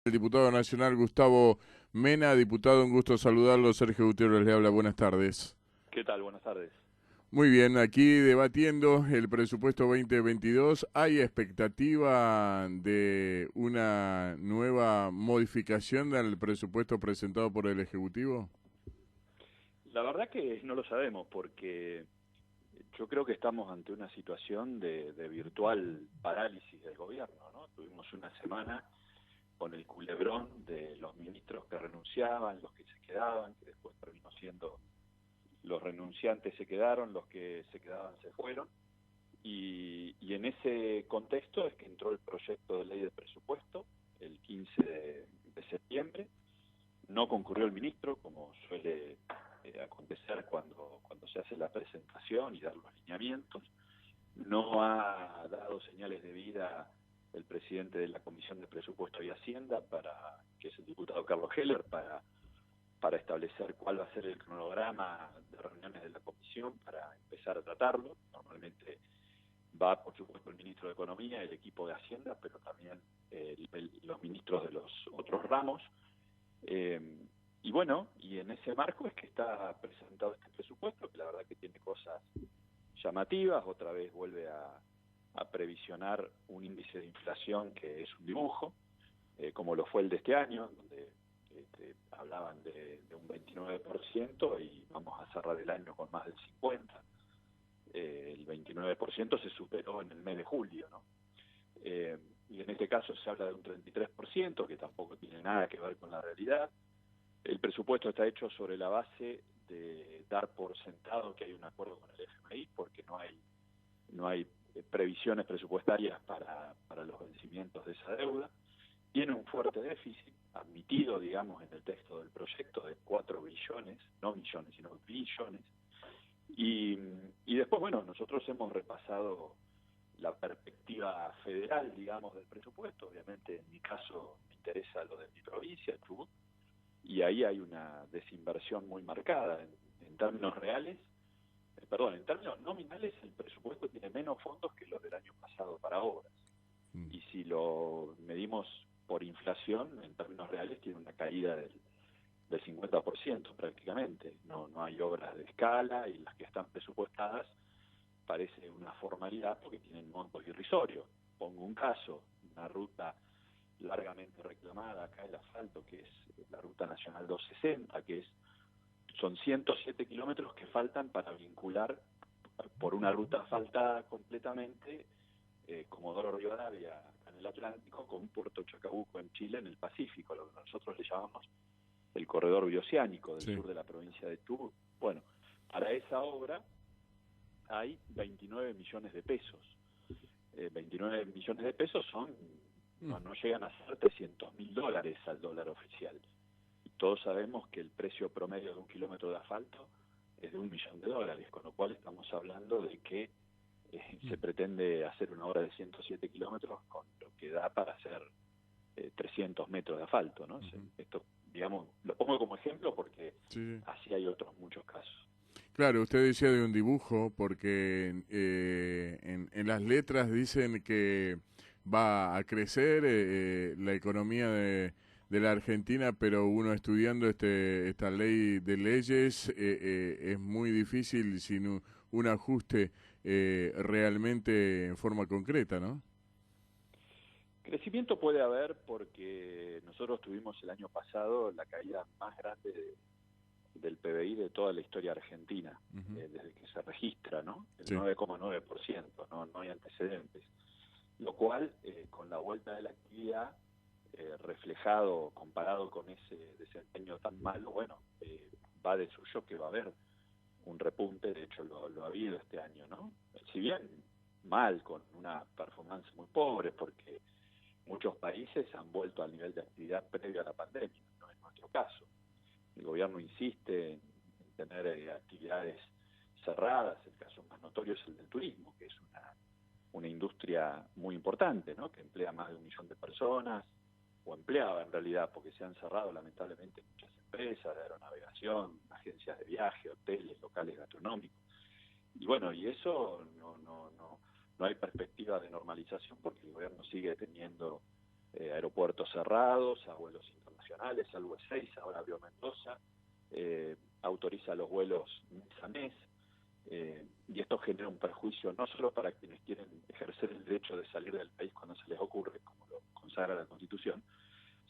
El diputado nacional Gustavo Mena. Diputado, un gusto saludarlo. Sergio Gutiérrez le habla, buenas tardes. ¿Qué tal? Buenas tardes. Muy bien, aquí debatiendo el presupuesto 2022. ¿Hay expectativa de una nueva modificación del presupuesto presentado por el Ejecutivo? La verdad que no lo sabemos porque yo creo que estamos ante una situación de virtual parálisis del gobierno, ¿no? Tuvimos una semana con el culebrón de los ministros que renunciaban, los que se quedaban, que después terminó siendo los renunciantes se quedaron, los que se quedaban se fueron. Y en ese contexto es que entró el proyecto de ley de presupuesto el 15 de septiembre. No concurrió el ministro, como suele acontecer cuando se hace la presentación y dar los lineamientos. No ha dado señales de vida el presidente de la Comisión de Presupuesto y Hacienda, que es el diputado Carlos Heller, para establecer cuál va a ser el cronograma de reuniones de la comisión para empezar a tratarlo. Normalmente va, por supuesto, el ministro de Economía, el equipo de Hacienda, pero también los ministros de los otros ramos. Y bueno, y en ese marco es que está presentado este presupuesto, que la verdad que tiene cosas llamativas. Otra vez vuelve a previsionar un índice de inflación que es un dibujo, como lo fue el de este año, donde hablaban de un 29% y vamos a cerrar el año con más del 50%. El 29% se superó en el mes de julio, ¿no? Y en este caso se habla de un 33%, que tampoco tiene nada que ver con la realidad. El presupuesto está hecho sobre la base de dar por sentado que hay un acuerdo con el FMI, porque no hay previsiones presupuestarias para los vencimientos de esa deuda. Tiene un fuerte déficit, admitido, digamos, en el texto del proyecto, de 4 billones, no millones, sino billones. Y después, bueno, nosotros hemos repasado la perspectiva federal, digamos, del presupuesto. Obviamente, en mi caso, me interesa lo de mi provincia, Chubut, y ahí hay una desinversión muy marcada en términos reales. En términos nominales, el presupuesto tiene menos fondos que los del año pasado para obras. Mm. Y si lo medimos por inflación, en términos reales, tiene una caída del 50% prácticamente. No hay obras de escala, y las que están presupuestadas parece una formalidad porque tienen montos irrisorios. Pongo un caso: una ruta largamente reclamada acá, el asfalto, que es la Ruta Nacional 260, son 107 kilómetros que faltan para vincular por una ruta asfaltada completamente Comodoro Rivadavia en el Atlántico con Puerto Chacabuco en Chile, en el Pacífico, lo que nosotros le llamamos el corredor bioceánico del Sí. sur de la provincia de Chubut. Bueno, para esa obra hay 29 millones de pesos. 29 millones de pesos no llegan a ser $300.000 al dólar oficial. Y todos sabemos que el precio promedio de un kilómetro de asfalto es de $1.000.000, con lo cual estamos hablando de que se pretende hacer una obra de 107 kilómetros con lo que da para hacer 300 metros de asfalto, ¿no? Ujú. Esto, digamos, lo pongo como ejemplo porque Sí. así hay otros muchos casos. Claro, usted decía de un dibujo, porque en las letras dicen que va a crecer la economía de la Argentina, pero uno estudiando esta ley de leyes es muy difícil sin un ajuste realmente en forma concreta, ¿no? Crecimiento puede haber porque nosotros tuvimos el año pasado la caída más grande del PBI de toda la historia argentina, Ujú. desde que se registra, ¿no? El Sí. 9,9%, no hay antecedentes. Lo cual, con la vuelta de la actividad, reflejado, comparado con ese desempeño tan malo, bueno, va de suyo que va a haber un repunte. De hecho lo ha habido este año, ¿no? Si bien mal, con una performance muy pobre, porque muchos países han vuelto al nivel de actividad previo a la pandemia, no es nuestro caso. El gobierno insiste en tener actividades cerradas. El caso más notorio es el del turismo, que es una industria muy importante, ¿no? Que emplea más de 1 millón de personas, o empleaba en realidad, porque se han cerrado lamentablemente muchas empresas de aeronavegación, agencias de viaje, hoteles, locales gastronómicos. Y bueno, y eso no hay perspectiva de normalización porque el gobierno sigue teniendo aeropuertos cerrados, a vuelos internacionales, salvo Ezeiza, ahora abrió Mendoza, autoriza los vuelos mes a mes, y esto genera un perjuicio no solo para quienes quieren ejercer el derecho de salir del país cuando se les ocurre, como lo consagra la Constitución,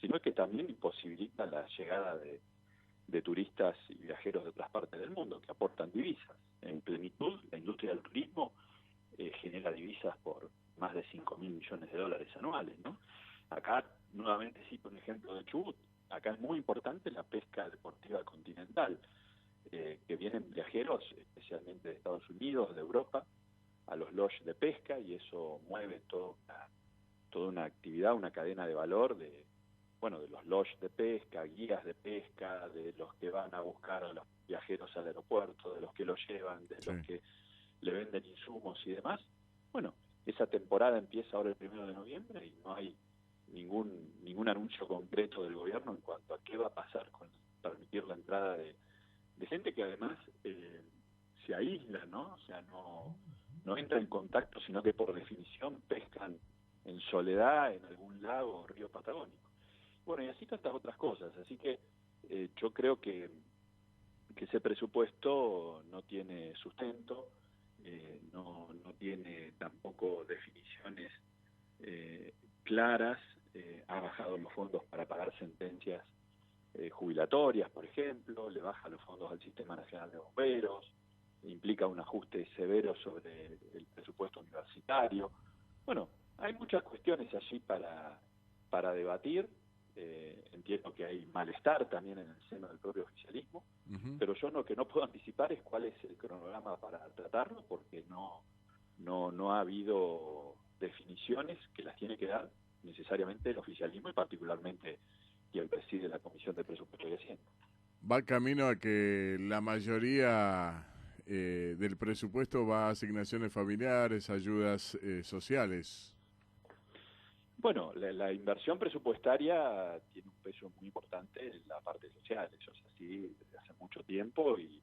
sino que también imposibilita la llegada de turistas y viajeros de otras partes del mundo que aportan divisas. En plenitud, la industria del turismo genera divisas por más de 5.000 millones de dólares anuales, ¿no? Acá, nuevamente cito un ejemplo de Chubut, acá es muy importante la pesca deportiva continental, que vienen viajeros, especialmente de Estados Unidos, de Europa, a los lodges de pesca, y eso mueve toda una actividad, una cadena de valor de los lodges de pesca, guías de pesca, de los que van a buscar a los viajeros al aeropuerto, de los que los llevan, de los que le venden insumos y demás. Bueno, esa temporada empieza ahora el 1 de noviembre y no hay ningún anuncio concreto del gobierno en cuanto a qué va a pasar con permitir la entrada de gente que además se aísla, ¿no? O sea, no entra en contacto, sino que por definición pescan en soledad en algún lago o río patagónico. Bueno, y así tantas otras cosas. Así que yo creo que ese presupuesto no tiene sustento, no tiene tampoco definiciones claras, ha bajado los fondos para pagar sentencias jubilatorias, por ejemplo, le baja los fondos al Sistema Nacional de Bomberos, implica un ajuste severo sobre el presupuesto universitario. Bueno, hay muchas cuestiones allí para debatir. Entiendo que hay malestar también en el seno del propio oficialismo, pero yo lo que no puedo anticipar es cuál es el cronograma para tratarlo, porque no ha habido definiciones que las tiene que dar necesariamente el oficialismo y particularmente quien preside la Comisión de Presupuesto y Hacienda. Va camino a que la mayoría del presupuesto va a asignaciones familiares, ayudas sociales. Bueno, la inversión presupuestaria tiene un peso muy importante en la parte social, eso es así desde hace mucho tiempo, y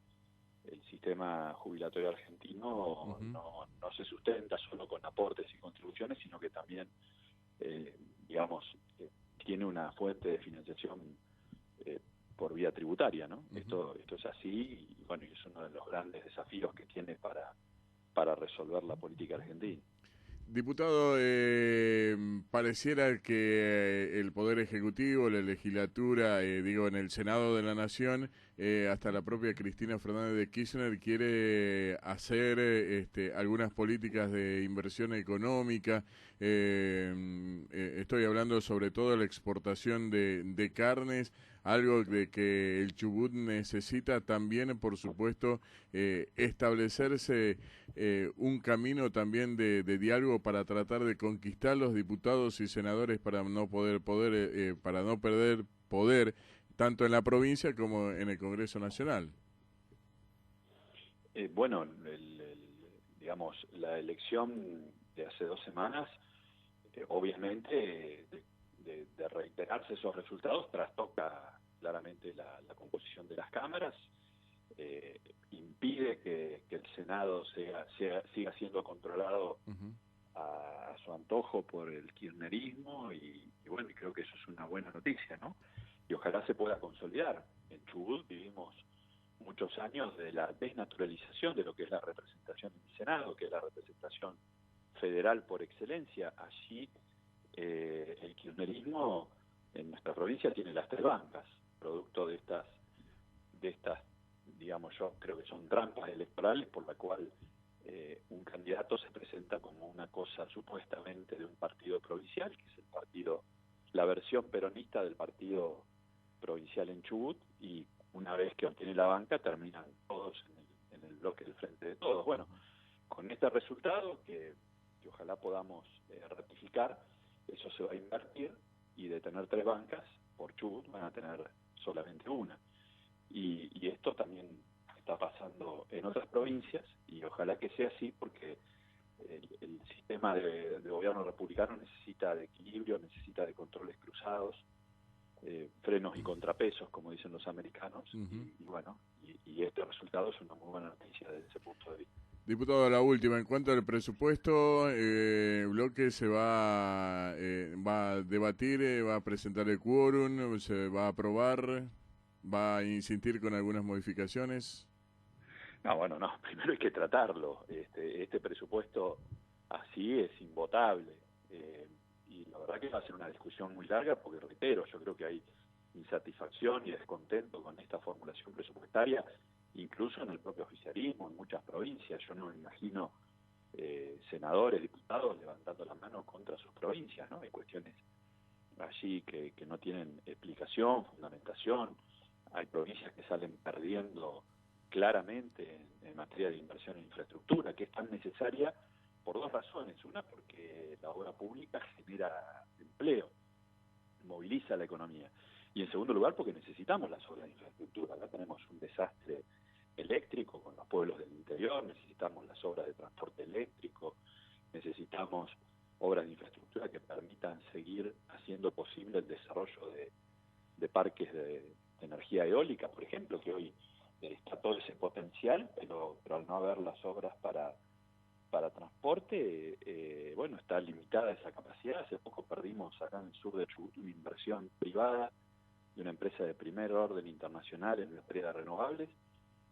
el sistema jubilatorio argentino no se sustenta solo con aportes y contribuciones, sino que también, tiene una fuente de financiación por vía tributaria, ¿no? Esto es así, y bueno, es uno de los grandes desafíos que tiene para resolver la política argentina. Diputado, pareciera que el Poder Ejecutivo, la legislatura, en el Senado de la Nación, hasta la propia Cristina Fernández de Kirchner quiere hacer algunas políticas de inversión económica. Estoy hablando sobre todo de la exportación de carnes, algo de que el Chubut necesita también, por supuesto, establecerse un camino también de diálogo para tratar de conquistar los diputados y senadores para no perder poder tanto en la provincia como en el Congreso Nacional. La elección de hace 2 semanas, obviamente, de reiterarse esos resultados, trastoca claramente la composición de las cámaras, impide que el Senado siga siendo controlado a su antojo por el kirchnerismo, y creo que eso es una buena noticia, ¿no? Y ojalá se pueda consolidar. En Chubut vivimos muchos años de la desnaturalización de lo que es la representación en el Senado, que es la representación federal por excelencia. Allí el kirchnerismo en nuestra provincia tiene las 3 bancas, producto de estas, yo creo que son trampas electorales por la cual un candidato se presenta como una cosa supuestamente de un partido provincial, que es la versión peronista del partido provincial en Chubut, y una vez que obtiene la banca terminan todos en el bloque del Frente de Todos. Bueno, con este resultado que ojalá podamos ratificar, eso se va a invertir, y de tener 3 bancas por Chubut van a tener solamente una. Y esto también está pasando en otras provincias, y ojalá que sea así, porque el sistema de gobierno republicano necesita de equilibrio, necesita de controles cruzados, frenos y contrapesos, como dicen los americanos, y este resultado es una muy buena noticia desde ese punto de vista. Diputado, la última, en cuanto al presupuesto, el bloque se va a debatir, va a presentar el quórum, se va a aprobar, va a insistir con algunas modificaciones. No, bueno, no, primero hay que tratarlo. Este presupuesto así es invotable. Y la verdad que va a ser una discusión muy larga porque, reitero, yo creo que hay insatisfacción y descontento con esta formulación presupuestaria, incluso en el propio oficialismo, en muchas provincias. Yo no me imagino senadores, diputados levantando la mano contra sus provincias, ¿no? Hay cuestiones allí que no tienen explicación, fundamentación. Hay provincias que salen perdiendo claramente en materia de inversión en infraestructura, que es tan necesaria por dos razones. Una, porque la obra pública genera empleo, moviliza la economía. Y en segundo lugar, porque necesitamos las obras de infraestructura. Acá tenemos un desastre eléctrico con los pueblos del interior, necesitamos las obras de transporte eléctrico, necesitamos obras de infraestructura que permitan seguir haciendo posible el desarrollo de parques de energía eólica, por ejemplo, que hoy está todo ese potencial, pero al no haber las obras para transporte, bueno, está limitada esa capacidad. Hace poco perdimos acá en el sur de Chubut una inversión privada de una empresa de primer orden internacional en materia de renovables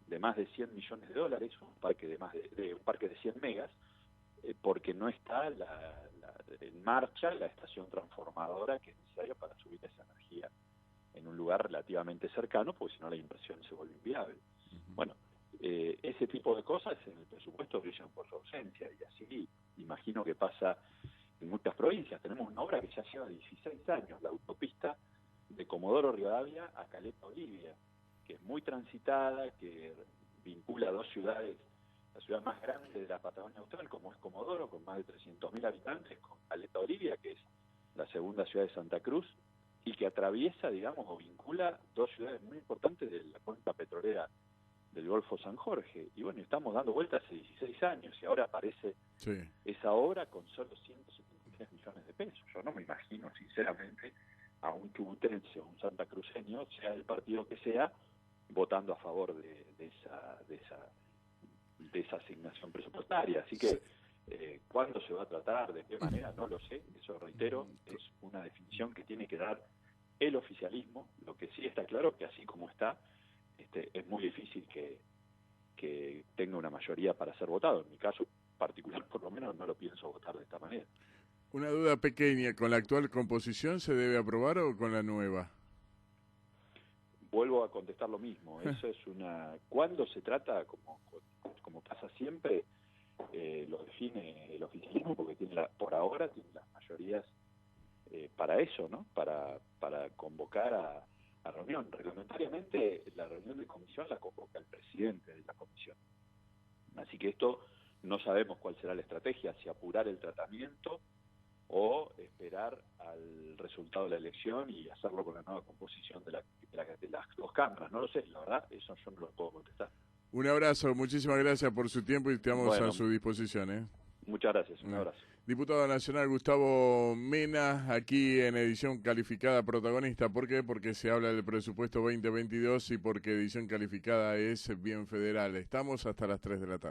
de más de 100 millones de dólares, un parque un parque de 100 megas, porque no está en marcha la estación transformadora que es necesaria para subir esa energía en un lugar relativamente cercano, porque si no la inversión se vuelve inviable. Bueno, ese tipo de cosas en el presupuesto brillan por su ausencia, y así imagino que pasa en muchas provincias. Tenemos una obra que ya lleva 16 años, la autopista de Comodoro Rivadavia a Caleta Olivia, que es muy transitada, que vincula dos ciudades, la ciudad más grande de la Patagonia Austral, como es Comodoro, con más de 300.000 habitantes, con Caleta Olivia, que es la segunda ciudad de Santa Cruz, y que atraviesa, digamos, o vincula dos ciudades muy importantes de la cuenca petrolera del Golfo San Jorge. Y bueno, estamos dando vueltas hace 16 años y ahora aparece esa obra con solo 173 millones de pesos. Yo no me imagino, sinceramente, a un chubutense o un santacruceño, sea del partido que sea, votando a favor de esa asignación presupuestaria. Así que ¿cuándo se va a tratar? ¿De qué manera? No lo sé. Eso, reitero, es una definición que tiene que dar el oficialismo. Lo que sí está claro que así como está, es muy difícil que tenga una mayoría para ser votado. En mi caso particular, por lo menos, no lo pienso votar de esta manera. Una duda pequeña, ¿con la actual composición se debe aprobar o con la nueva? Vuelvo a contestar lo mismo. Eso es cuando se trata, como pasa siempre, lo define el oficialismo, porque por ahora tiene las mayorías para eso, ¿no? Para convocar a reunión. Reglamentariamente, la reunión de comisión la convoca el presidente de la comisión. Así que esto no sabemos cuál será la estrategia, si apurar el tratamiento o esperar al resultado de la elección y hacerlo con la nueva composición de las dos cámaras. No lo sé, la verdad, eso yo no lo puedo contestar. Un abrazo, muchísimas gracias por su tiempo y estamos a su disposición. Muchas gracias, un abrazo. Diputado nacional Gustavo Mena, aquí en edición calificada protagonista. ¿Por qué? Porque se habla del presupuesto 2022 y porque edición calificada es bien federal. Estamos hasta las 3 de la tarde.